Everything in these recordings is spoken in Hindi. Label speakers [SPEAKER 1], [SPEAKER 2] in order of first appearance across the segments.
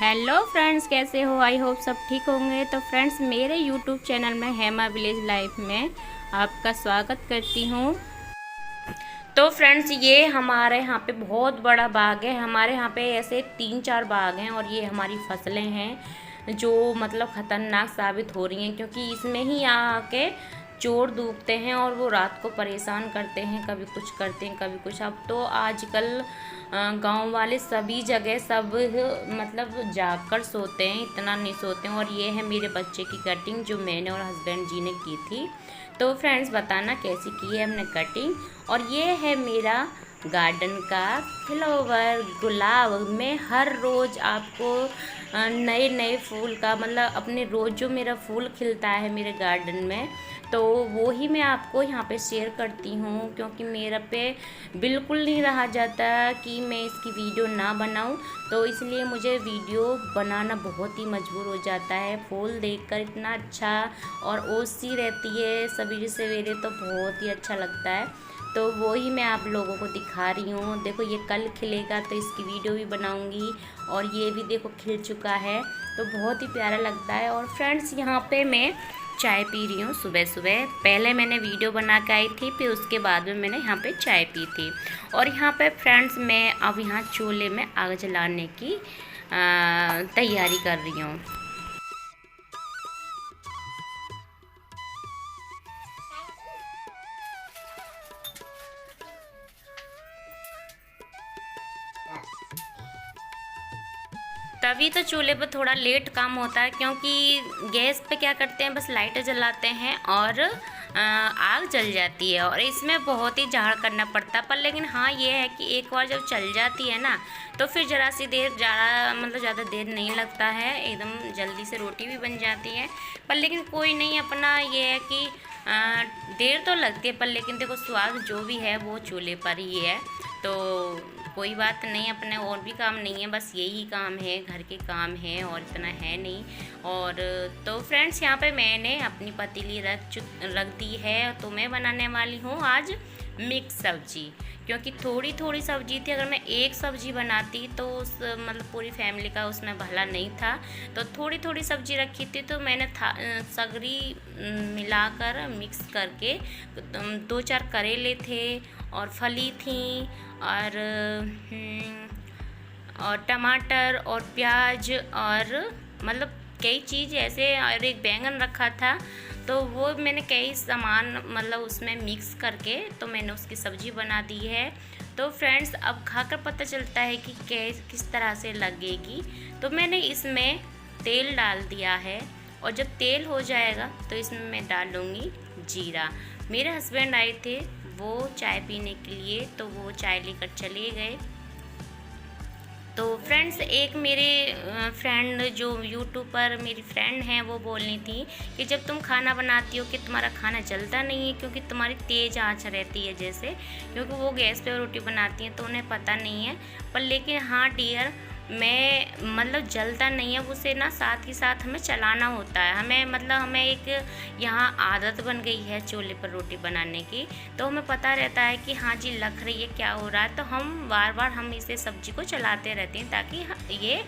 [SPEAKER 1] हेलो फ्रेंड्स, कैसे हो? आई होप सब ठीक होंगे। तो फ्रेंड्स, मेरे यूट्यूब चैनल में हेमा विलेज लाइफ में आपका स्वागत करती हूँ। तो फ्रेंड्स, ये हमारे यहाँ पे बहुत बड़ा बाग है। हमारे यहाँ पे ऐसे 3-4 बाग हैं और ये हमारी फसलें हैं जो मतलब ख़तरनाक साबित हो रही हैं, क्योंकि इसमें ही आके चोर डूबते हैं और वो रात को परेशान करते हैं, कभी कुछ करते हैं कभी कुछ। अब तो आजकल गांव वाले सभी जगह सब मतलब जागकर सोते हैं, इतना नहीं सोते हैं। और ये है मेरे बच्चे की कटिंग जो मैंने और हस्बैंड जी ने की थी। तो फ्रेंड्स, बताना कैसी की है हमने कटिंग। और ये है मेरा गार्डन का फ्लावर गुलाब। मैं हर रोज़ आपको नए नए फूल का मतलब अपने रोज़ जो मेरा फूल खिलता है मेरे गार्डन में, तो वो ही मैं आपको यहाँ पे शेयर करती हूँ, क्योंकि मेरा पे बिल्कुल नहीं रहा जाता कि मैं इसकी वीडियो ना बनाऊँ। तो इसलिए मुझे वीडियो बनाना बहुत ही मजबूर हो जाता है। फूल देखकर इतना अच्छा और ओस सी रहती है सवेरे सवेरे, तो बहुत ही अच्छा लगता है। तो वो ही मैं आप लोगों को दिखा रही हूँ। देखो, ये कल खिलेगा तो इसकी वीडियो भी बनाऊँगी। और ये भी देखो खिल चुका है, तो बहुत ही प्यारा लगता है। और फ्रेंड्स, यहाँ पे मैं चाय पी रही हूँ सुबह सुबह। पहले मैंने वीडियो बना के आई थी, फिर उसके बाद में मैंने यहाँ पे चाय पी थी। और यहाँ पे फ्रेंड्स, मैं अब यहाँ चूल्हे में आग जलाने की तैयारी कर रही हूँ। तभी तो चूल्हे पर थोड़ा लेट काम होता है, क्योंकि गैस पे क्या करते हैं, बस लाइटर जलाते हैं और आग जल जाती है। और इसमें बहुत ही झाड़ करना पड़ता है। पर लेकिन हाँ, ये है कि एक बार जब चल जाती है ना, तो फिर ज़रा सी देर ज़्यादा देर नहीं लगता है, एकदम जल्दी से रोटी भी बन जाती है। पर लेकिन कोई नहीं, अपना ये है कि देर तो लगती है, पर लेकिन देखो स्वाद जो भी है वो चूल्हे पर ही है। तो कोई बात नहीं, अपने और भी काम नहीं है, बस यही काम है, घर के काम है और इतना है नहीं। और तो फ्रेंड्स, यहाँ पे मैंने अपनी पतीली रख दी है। तो मैं बनाने वाली हूँ आज मिक्स सब्जी, क्योंकि थोड़ी थोड़ी सब्जी थी। अगर मैं एक सब्जी बनाती तो उस मतलब पूरी फैमिली का उसमें भला नहीं था। तो थोड़ी थोड़ी सब्जी रखी थी, तो मैंने सगरी मिलाकर मिक्स करके 2-4 करेले थे और फली थी और टमाटर और प्याज और मतलब कई चीज़ ऐसे, और एक बैंगन रखा था। तो वो मैंने कई सामान मतलब उसमें मिक्स करके तो मैंने उसकी सब्ज़ी बना दी है। तो फ्रेंड्स, अब खाकर पता चलता है कि किस तरह से लगेगी। तो मैंने इसमें तेल डाल दिया है, और जब तेल हो जाएगा तो इसमें मैं डालूँगी जीरा। मेरे हस्बैंड आए थे वो चाय पीने के लिए, तो वो चाय लेकर चले गए। तो फ्रेंड्स, एक मेरे फ्रेंड जो यूट्यूब पर मेरी फ्रेंड हैं, वो बोल रही थी कि जब तुम खाना बनाती हो कि तुम्हारा खाना जलता नहीं है, क्योंकि तुम्हारी तेज़ आंच रहती है जैसे, क्योंकि वो गैस पे रोटी बनाती हैं तो उन्हें पता नहीं है। पर लेकिन हाँ डियर, मैं मतलब जलता नहीं है, उसे ना साथ ही साथ हमें चलाना होता है। हमें एक यहाँ आदत बन गई है चूल्हे पर रोटी बनाने की। तो हमें पता रहता है कि हाँ जी लग रही है, क्या हो रहा है। तो हम बार बार हम इसे सब्जी को चलाते रहते हैं ताकि ये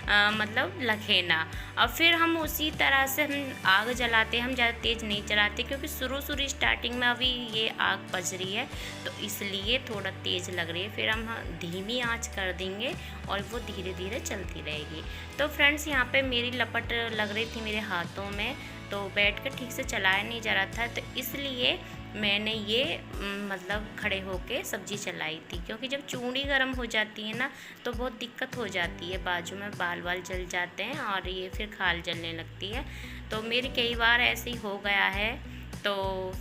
[SPEAKER 1] मतलब लगे ना। और फिर हम उसी तरह से हम आग जलाते हैं। हम ज़्यादा तेज़ नहीं जलाते, क्योंकि शुरू स्टार्टिंग में अभी ये आग पज रही है, तो इसलिए थोड़ा तेज़ लग रही है। फिर हम धीमी आंच कर देंगे और वो धीरे धीरे चलती रहेगी। तो फ्रेंड्स, यहाँ पे मेरी लपट लग रही थी मेरे हाथों में, तो बैठ कर ठीक से चलाया नहीं जा रहा था, तो इसलिए मैंने ये मतलब खड़े होके सब्ज़ी चलाई थी। क्योंकि जब चूड़ी गर्म हो जाती है ना, तो बहुत दिक्कत हो जाती है, बाजू में बाल वाल जल जाते हैं और ये फिर खाल जलने लगती है। तो मेरी कई बार ऐसे ही हो गया है। तो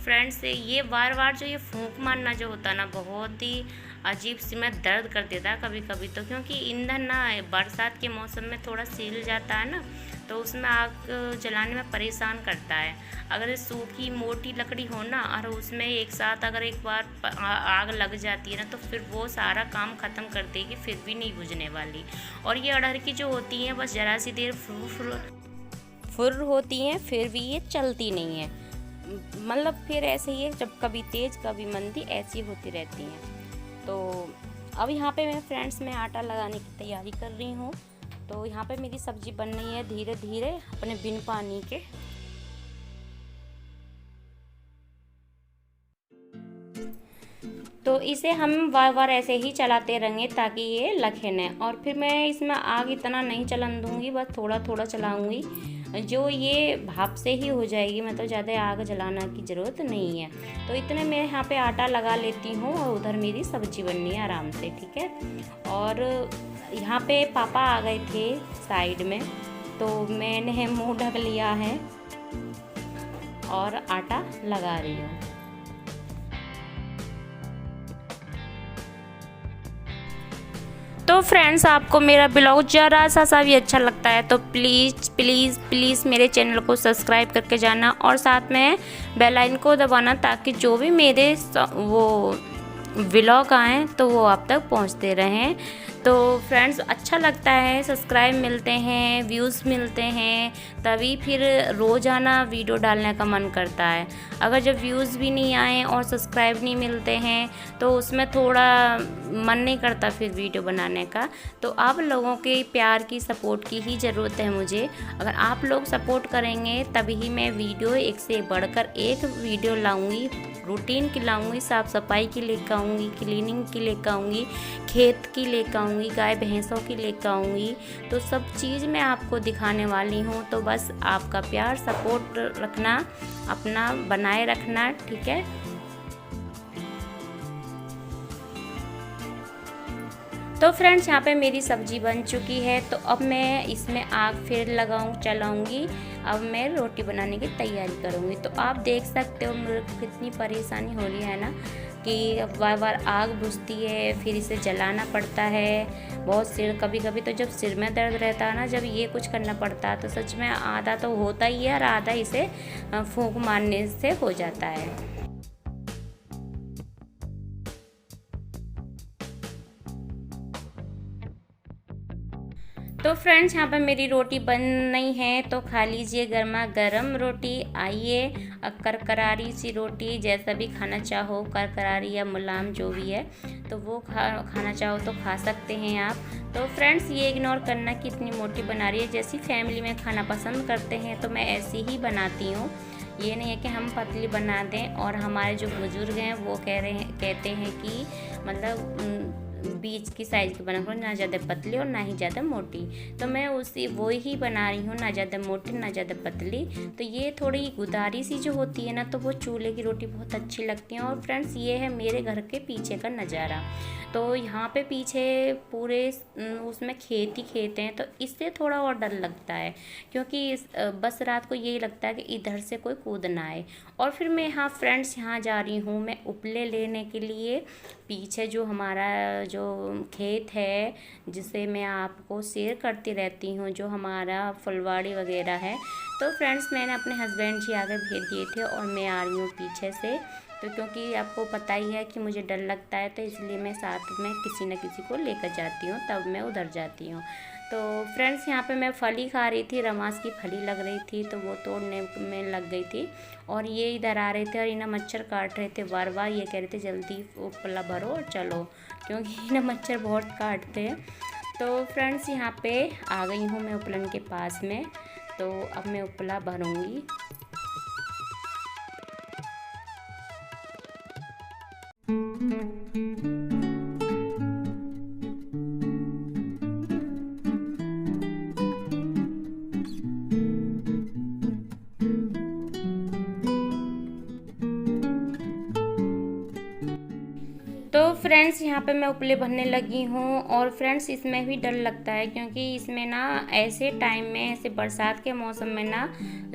[SPEAKER 1] फ्रेंड्स, ये बार बार जो ये फूंक मारना जो होता है ना, बहुत ही अजीब सी में दर्द कर देता है कभी कभी। तो क्योंकि ईंधन ना बरसात के मौसम में थोड़ा सील जाता है ना, तो उसमें आग जलाने में परेशान करता है। अगर सूखी मोटी लकड़ी हो ना और उसमें एक साथ अगर एक बार आग लग जाती है ना, तो फिर वो सारा काम ख़त्म कर देगी, फिर भी नहीं बुझने वाली। और ये अड़हर की जो होती हैं, बस ज़रा सी देर फुर होती हैं, फिर भी ये चलती नहीं है। मतलब फिर ऐसे ही है, जब कभी तेज़ कभी मंदी ऐसी होती रहती हैं। तो अब यहाँ पे मैं फ्रेंड्स में आटा लगाने की तैयारी कर रही हूँ। तो यहाँ पे मेरी सब्ज़ी बन रही है धीरे धीरे अपने बिन पानी के। तो इसे हम बार बार ऐसे ही चलाते रहेंगे ताकि ये लखे न। और फिर मैं इसमें आग इतना नहीं चलन दूँगी, बस थोड़ा थोड़ा चलाऊँगी, जो ये भाप से ही हो जाएगी, मतलब ज़्यादा आग जलाना की ज़रूरत नहीं है। तो इतने मैं यहाँ पे आटा लगा लेती हूँ और उधर मेरी सब्ज़ी बननी है आराम से, ठीक है। और यहाँ पे पापा आ गए थे साइड में, तो मैंने मुँह ढक लिया है और आटा लगा रही हूँ। तो फ्रेंड्स, आपको मेरा ब्लॉग ज़रा सा भी अच्छा लगता है तो प्लीज़ प्लीज़ प्लीज़ मेरे चैनल को सब्सक्राइब करके जाना और साथ में बेल आइकन को दबाना, ताकि जो भी मेरे वो व्लॉग आएँ तो वो आप तक पहुंचते रहें। तो फ्रेंड्स, अच्छा लगता है, सब्सक्राइब मिलते हैं, व्यूज़ मिलते हैं, तभी फिर रोज़ाना वीडियो डालने का मन करता है। अगर जब व्यूज़ भी नहीं आए और सब्सक्राइब नहीं मिलते हैं तो उसमें थोड़ा मन नहीं करता फिर वीडियो बनाने का। तो आप लोगों के प्यार की, सपोर्ट की ही ज़रूरत है मुझे। अगर आप लोग सपोर्ट करेंगे तभी मैं वीडियो एक से बढ़कर एक वीडियो लाऊंगी, रूटीन की लाऊंगी, साफ़ सफाई की लेकर आऊँगी, क्लीनिंग की लेकर आऊँगी, खेत की लेकर आऊँगी, गाय भैंसों की लेकर आऊँगी। तो सब चीज़ मैं आपको दिखाने वाली हूँ। तो बस आपका प्यार, सपोर्ट रखना, अपना बनाए रखना, ठीक है। तो फ्रेंड्स, यहाँ पे मेरी सब्ज़ी बन चुकी है। तो अब मैं इसमें आग फिर चलाऊँगी। अब मैं रोटी बनाने की तैयारी करूँगी। तो आप देख सकते हो मेरे को कितनी परेशानी हो रही है ना, कि बार बार आग बुझती है, फिर इसे जलाना पड़ता है। बहुत सिर, कभी कभी तो जब सिर में दर्द रहता है ना, जब ये कुछ करना पड़ता है तो सच में आधा तो होता ही है और आधा इसे फूंक मारने से हो जाता है। तो फ्रेंड्स, यहाँ पे मेरी रोटी बन नहीं है, तो खा लीजिए गर्मा गर्म रोटी। आइए, करकरारी सी रोटी, जैसा भी खाना चाहो, करकरारी या मुलायम जो भी है, तो वो खाना चाहो तो खा सकते हैं आप। तो फ्रेंड्स, ये इग्नोर करना कि इतनी मोटी बना रही है। जैसी फैमिली में खाना पसंद करते हैं तो मैं ऐसी ही बनाती हूँ। ये नहीं है कि हम पतली बना दें। और हमारे जो बुजुर्ग हैं वो कहते हैं कि मतलब बीच की साइज़ की बना करो, ना ज़्यादा पतली और ना ही ज़्यादा मोटी। तो मैं वो ही बना रही हूँ, ना ज़्यादा मोटी ना ज़्यादा पतली। तो ये थोड़ी गुदारी सी जो होती है ना, तो वो चूल्हे की रोटी बहुत अच्छी लगती है। और फ्रेंड्स, ये है मेरे घर के पीछे का नज़ारा। तो यहाँ पे पीछे पूरे उसमें खेत ही खेत हैं, तो इससे थोड़ा और डर लगता है, क्योंकि बस रात को यही लगता है कि इधर से कोई कूद ना आए। और फिर मैं यहाँ फ्रेंड्स यहाँ जा रही हूँ मैं उपले लेने के लिए। पीछे जो हमारा जो खेत है, जिसे मैं आपको शेयर करती रहती हूँ, जो हमारा फुलवाड़ी वगैरह है। तो फ्रेंड्स, मैंने अपने हस्बैंड जी आगे भेज दिए थे और मैं आ रही हूँ पीछे से। तो क्योंकि आपको पता ही है कि मुझे डर लगता है, तो इसलिए मैं साथ में किसी न किसी को लेकर जाती हूँ, तब मैं उधर जाती हूँ। तो फ्रेंड्स, यहाँ पे मैं फली खा रही थी, रमास की फली लग रही थी, तो वो तोड़ने में लग गई थी। और ये इधर आ रहे थे और इन्हें मच्छर काट रहे थे बार बार। ये कह रहे थे जल्दी उपला भरो और चलो, क्योंकि इन्हें मच्छर बहुत काटते हैं। तो फ्रेंड्स, यहाँ पे आ गई हूँ मैं उपलन के पास में। तो अब मैं उपला भरूँगी। तो फ्रेंड्स, यहाँ पे मैं उपले भरने लगी हूँ। और फ्रेंड्स, इसमें भी डर लगता है, क्योंकि इसमें ना ऐसे टाइम में, ऐसे बरसात के मौसम में ना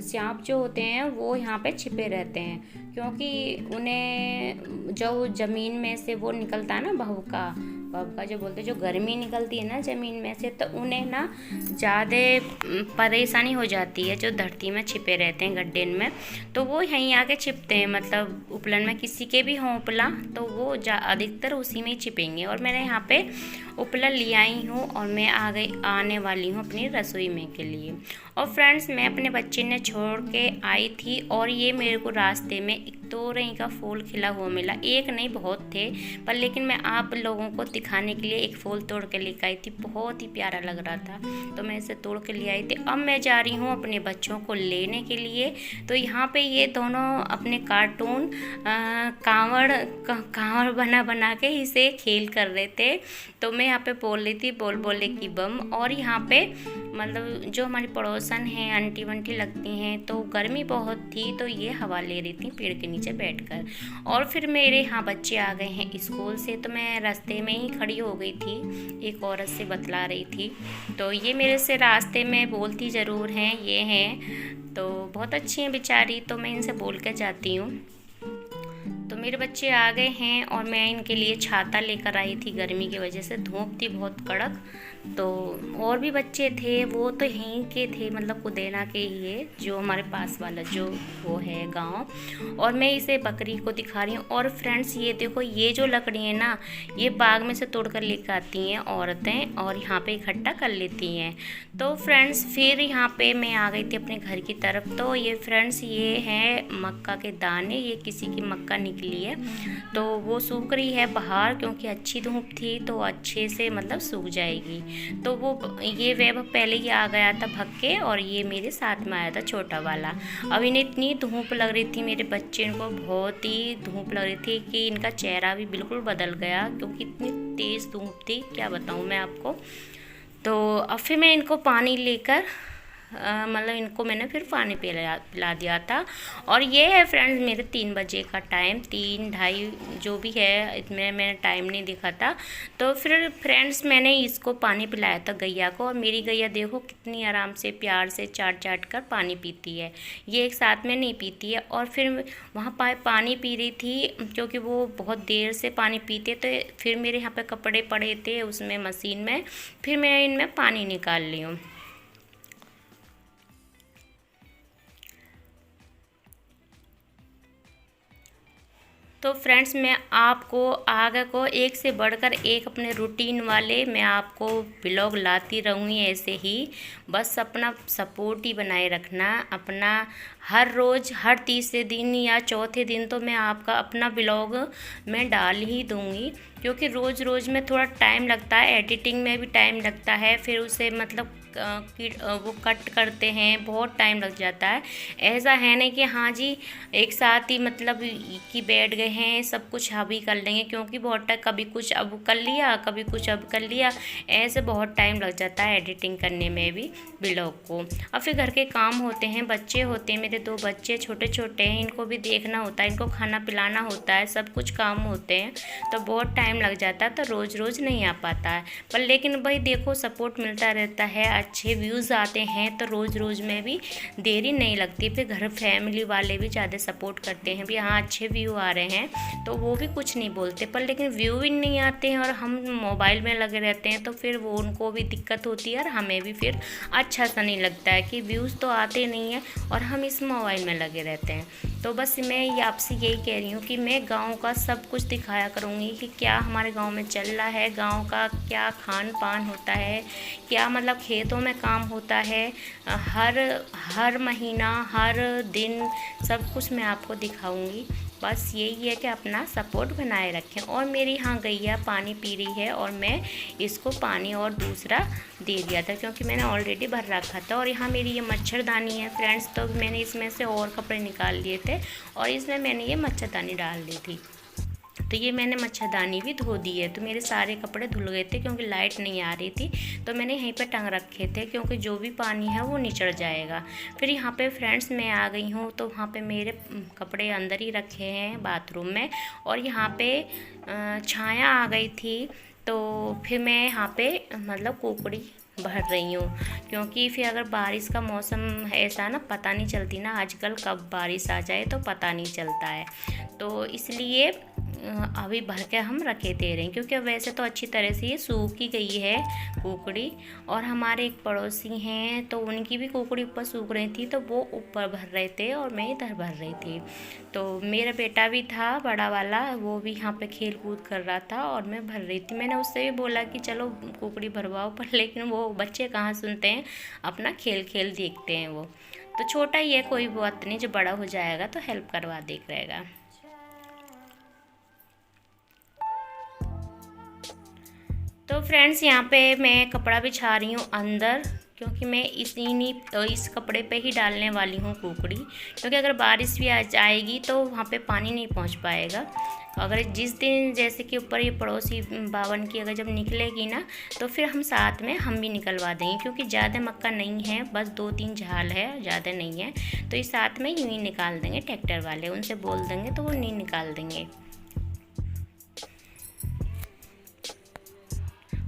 [SPEAKER 1] सांप जो होते हैं वो यहाँ पे छिपे रहते हैं, क्योंकि उन्हें जो ज़मीन में से वो निकलता है ना, भभका जो बोलते हैं, जो गर्मी निकलती है ना ज़मीन में से, तो उन्हें ना ज़्यादा परेशानी हो जाती है। जो धरती में छिपे रहते हैं गड्ढे में, तो वो यहीं आके छिपते हैं। मतलब उपलन में किसी के भी हों उपला, तो वो अधिकतर उसी में ही छिपेंगे। और मैंने यहाँ पे उपला ले आई हूँ और मैं आने वाली हूँ अपनी रसोई में के लिए। और फ्रेंड्स, मैं अपने बच्चे ने छोड़ के आई थी और ये मेरे को रास्ते में एक तोरई का फूल खिला हुआ मिला। एक नहीं, बहुत थे, पर लेकिन मैं आप लोगों को दिखाने के लिए एक फूल तोड़ के लेकर आई थी। बहुत ही प्यारा लग रहा था तो मैं इसे तोड़ के ले आई थी। अब मैं जा रही हूँ अपने बच्चों को लेने के लिए। तो यहाँ पे ये दोनों अपने कार्टून कांवड़ बना बना के इसे खेल कर रहे थे। तो मैं यहाँ पे बोल रही थी बोल बोले कि बम। और यहाँ पे मतलब जो हमारी पड़ोसन हैं, आंटी वंटी लगती हैं, तो गर्मी बहुत थी तो ये हवा ले रही थी पेड़ के नीचे बैठकर। और फिर मेरे यहाँ बच्चे आ गए हैं स्कूल से, तो मैं रास्ते में ही खड़ी हो गई थी, एक औरत से बतला रही थी। तो ये मेरे से रास्ते में बोलती ज़रूर हैं, ये हैं तो बहुत अच्छी हैं बेचारी, तो मैं इनसे बोल कर जाती हूँ। तो मेरे बच्चे आ गए हैं और मैं इनके लिए छाता लेकर आई थी, गर्मी की वजह से धूप थी बहुत कड़क। तो और भी बच्चे थे, वो तो यहीं के थे, मतलब कुदेना के ही है, जो हमारे पास वाला जो वो है गांव। और मैं इसे बकरी को दिखा रही हूँ। और फ्रेंड्स, ये देखो, ये जो लकड़ी है ना, ये बाग में से तोड़ कर लेकर आती हैं औरतें और यहाँ पे इकट्ठा कर लेती हैं। तो फ्रेंड्स, फिर यहाँ पे मैं आ गई थी अपने घर की तरफ। तो ये फ्रेंड्स, ये हैं मक्का के दाने, ये किसी की मक्का निकली है तो वो सूख रही है बाहर, क्योंकि अच्छी धूप थी तो अच्छे से मतलब सूख जाएगी। तो वो ये वेब पहले ही आ गया था भग के, और ये मेरे साथ में आया था छोटा वाला। अब इन्हें इतनी धूप लग रही थी, मेरे बच्चे को बहुत ही धूप लग रही थी कि इनका चेहरा भी बिल्कुल बदल गया, क्योंकि इतनी तेज़ धूप थी, क्या बताऊँ मैं आपको। तो अब फिर मैं इनको पानी लेकर मतलब इनको मैंने फिर पानी पिला दिया था। और ये है फ्रेंड्स मेरे 3 बजे का टाइम, 3 ढाई जो भी है, इसमें मैंने टाइम नहीं देखा था। तो फिर फ्रेंड्स, मैंने इसको पानी पिलाया था गैया को। और मेरी गैया देखो कितनी आराम से प्यार से चाट चाट कर पानी पीती है, ये एक साथ में नहीं पीती है। और फिर वहाँ पानी पी रही थी, क्योंकि वो बहुत देर से पानी पीते। तो फिर मेरे यहाँ पे कपड़े पड़े थे उसमें मशीन में, फिर मैं इनमें पानी निकाल ली हूँ। तो फ्रेंड्स, मैं आपको आगे को एक से बढ़कर एक अपने रूटीन वाले मैं आपको ब्लॉग लाती रहूँगी ऐसे ही। बस अपना सपोर्ट ही बनाए रखना अपना। हर रोज़, हर तीसरे दिन या चौथे दिन तो मैं आपका अपना ब्लॉग मैं डाल ही दूँगी, क्योंकि रोज़ रोज़ में थोड़ा टाइम लगता है, एडिटिंग में भी टाइम लगता है, फिर उसे मतलब वो कट करते हैं, बहुत टाइम लग जाता है। ऐसा है नहीं कि हाँ जी एक साथ ही मतलब कि बैठ गए हैं सब कुछ अभी कर लेंगे, क्योंकि बहुत टाइम कभी कुछ अब कर लिया, कभी कुछ अब कर लिया, ऐसे बहुत टाइम लग जाता है एडिटिंग करने में भी ब्लॉग को। और फिर घर के काम होते हैं, बच्चे होते हैं, मेरे 2 बच्चे छोटे छोटे हैं, इनको भी देखना होता है, इनको खाना पिलाना होता है, सब कुछ काम होते हैं, तो बहुत टाइम लग जाता है। तो रोज़ रोज़ नहीं आ पाता है, पर लेकिन भाई देखो सपोर्ट मिलता रहता है, अच्छे व्यूज़ आते हैं, तो रोज़ रोज़ में भी देरी नहीं लगती। फिर घर फैमिली वाले भी ज़्यादा सपोर्ट करते हैं भी, हाँ अच्छे व्यू आ रहे हैं, तो वो भी कुछ नहीं बोलते। पर लेकिन व्यू ही नहीं आते हैं और हम मोबाइल में लगे रहते हैं, तो फिर वो उनको भी दिक्कत होती है और हमें भी फिर अच्छा सा नहीं लगता है कि व्यूज़ तो आते नहीं हैं और हम इस मोबाइल में लगे रहते हैं। तो बस मैं ये आपसे यही कह रही हूँ कि मैं गाँव का सब कुछ दिखाया करूँगी कि क्या हमारे गाँव में चल रहा है, गाँव का क्या खान पान होता है, क्या मतलब खेतों में काम होता है, हर महीना हर दिन सब कुछ मैं आपको दिखाऊंगी। बस यही है कि अपना सपोर्ट बनाए रखें। और मेरी यहाँ गैया पानी पी रही है और मैं इसको पानी और दूसरा दे दिया था, क्योंकि मैंने ऑलरेडी भर रखा था। और यहाँ मेरी ये मच्छरदानी है फ्रेंड्स, तो मैंने इसमें से और कपड़े निकाल लिए थे और इसमें मैंने ये मच्छरदानी डाल दी थी। तो ये मैंने मच्छरदानी भी धो दी है। तो मेरे सारे कपड़े धुल गए थे, क्योंकि लाइट नहीं आ रही थी, तो मैंने यहीं पे टंग रखे थे, क्योंकि जो भी पानी है वो निचड़ जाएगा। फिर यहाँ पे फ्रेंड्स मैं आ गई हूँ, तो वहाँ पे मेरे कपड़े अंदर ही रखे हैं बाथरूम में, और यहाँ पे छाया आ गई थी। तो फिर मैं यहाँ पे मतलब कुकड़ी भर रही हूँ, क्योंकि फिर अगर बारिश का मौसम ऐसा ना, पता नहीं चलती ना आजकल कब बारिश आ जाए, तो पता नहीं चलता है। तो इसलिए अभी भर के हम रखे दे रहे हैं, क्योंकि वैसे तो अच्छी तरह से ये सूख ही गई है कुकड़ी। और हमारे एक पड़ोसी हैं तो उनकी भी कुकड़ी ऊपर सूख रही थी, तो वो ऊपर भर रहे थे और मैं इधर भर रही थी। तो मेरा बेटा भी था बड़ा वाला, वो भी यहाँ पे खेल कूद कर रहा था और मैं भर रही थी। मैंने उससे भी बोला कि चलो कुकड़ी भरवाओ, पर लेकिन वो बच्चे कहाँ सुनते हैं, अपना खेल खेल देखते हैं वो। तो छोटा ही है, कोई बात नहीं, जो बड़ा हो जाएगा तो हेल्प करवा देख रहेगा। तो फ्रेंड्स, यहाँ पे मैं कपड़ा बिछा रही हूँ अंदर, क्योंकि मैं इस कपड़े पे ही डालने वाली हूँ कुकड़ी, क्योंकि अगर बारिश भी आ जाएगी तो वहाँ पे पानी नहीं पहुँच पाएगा। अगर जिस दिन जैसे कि ऊपर ये पड़ोसी बावन की अगर जब निकलेगी ना, तो फिर हम साथ में हम भी निकलवा देंगे, क्योंकि ज़्यादा मक्का नहीं है, बस 2-3 झाल है, ज़्यादा नहीं है। तो इस साथ में यूँ ही निकाल देंगे, ट्रैक्टर वाले उनसे बोल देंगे तो वो नहीं निकाल देंगे।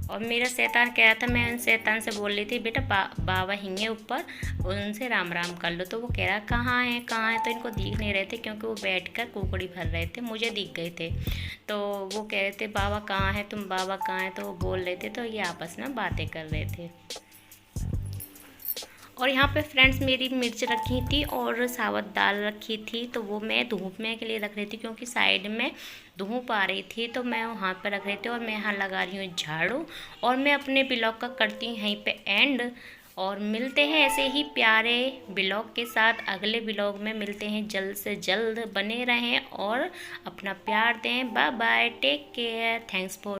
[SPEAKER 1] और मेरा शैतान कह रहा था, मैं उन शैतान से बोल रही थी बेटा बाबा हिंगे ऊपर, उनसे राम राम कर लो। तो वो कह रहा कहाँ है कहाँ है, तो इनको दिख नहीं रहे थे, क्योंकि वो बैठकर कुकड़ी भर रहे थे, मुझे दिख गए थे। तो वो कह रहे थे बाबा कहाँ है तुम, बाबा कहाँ है, तो वो बोल रहे थे, तो ये आपस में बातें कर रहे थे। और यहाँ पे फ्रेंड्स मेरी मिर्च रखी थी और साबुत दाल रखी थी, तो वो मैं धूप में के लिए रख रही थी, क्योंकि साइड में धूप आ रही थी, तो मैं वहाँ पे रख रही थी। और मैं यहाँ लगा रही हूँ झाड़ू, और मैं अपने ब्लॉग का करती हूँ यहीं पे एंड। और मिलते हैं ऐसे ही प्यारे ब्लॉग के साथ, अगले ब्लॉग में मिलते हैं। जल्द से जल्द बने रहें और अपना प्यार दें। Bye bye, take care, thanks for